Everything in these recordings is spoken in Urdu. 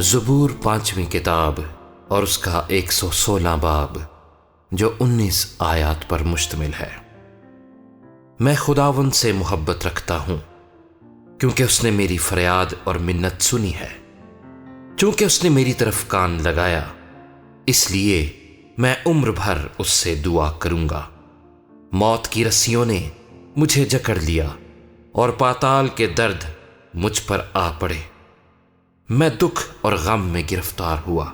زبور 5ویں کتاب اور اس کا 116 باب جو 19 آیات پر مشتمل ہے۔ میں خداوند سے محبت رکھتا ہوں کیونکہ اس نے میری فریاد اور منت سنی ہے۔ چونکہ اس نے میری طرف کان لگایا، اس لیے میں عمر بھر اس سے دعا کروں گا۔ موت کی رسیوں نے مجھے جکڑ لیا اور پاتال کے درد مجھ پر آ پڑے۔ میں دکھ اور غم میں گرفتار ہوا۔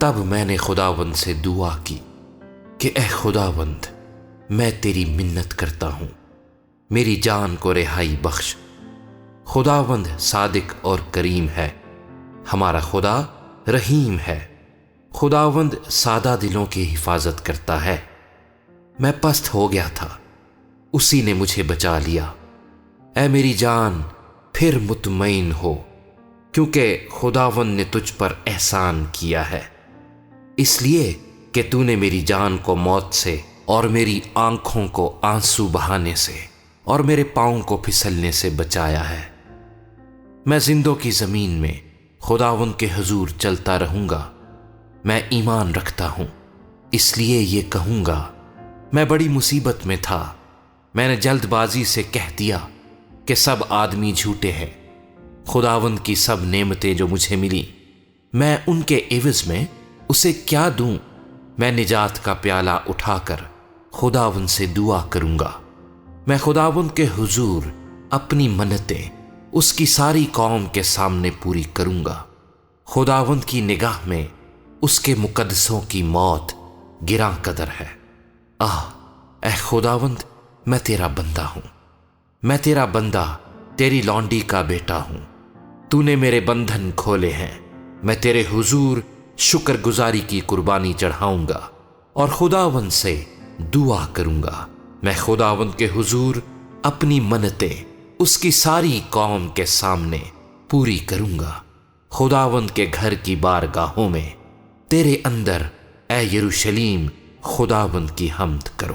تب میں نے خداوند سے دعا کی کہ اے خداوند، میں تیری منت کرتا ہوں، میری جان کو رہائی بخش۔ خداوند صادق اور کریم ہے، ہمارا خدا رحیم ہے۔ خداوند سادہ دلوں کی حفاظت کرتا ہے۔ میں پست ہو گیا تھا، اسی نے مجھے بچا لیا۔ اے میری جان، پھر مطمئن ہو، کیونکہ خداوند نے تجھ پر احسان کیا ہے، اس لیے کہ تو نے میری جان کو موت سے اور میری آنکھوں کو آنسو بہانے سے اور میرے پاؤں کو پھسلنے سے بچایا ہے۔ میں زندوں کی زمین میں خداوند کے حضور چلتا رہوں گا۔ میں ایمان رکھتا ہوں، اس لیے یہ کہوں گا، میں بڑی مصیبت میں تھا۔ میں نے جلد بازی سے کہہ دیا کہ سب آدمی جھوٹے ہیں۔ خداوند کی سب نعمتیں جو مجھے ملی، میں ان کے عوض میں اسے کیا دوں؟ میں نجات کا پیالہ اٹھا کر خداوند سے دعا کروں گا۔ میں خداوند کے حضور اپنی منتیں اس کی ساری قوم کے سامنے پوری کروں گا۔ خداوند کی نگاہ میں اس کے مقدسوں کی موت گراں قدر ہے۔ اے خداوند، میں تیرا بندہ ہوں، میں تیرا بندہ، تیری لونڈی کا بیٹا ہوں۔ تو نے میرے بندھن کھولے ہیں۔ میں تیرے حضور شکر گزاری کی قربانی چڑھاؤں گا اور خداوند سے دعا کروں گا۔ میں خداوند کے حضور اپنی منتیں اس کی ساری قوم کے سامنے پوری کروں گا۔ خداوند کے گھر کی بارگاہوں میں تیرے اندر اے یروشلیم خداوند کی حمد کرو۔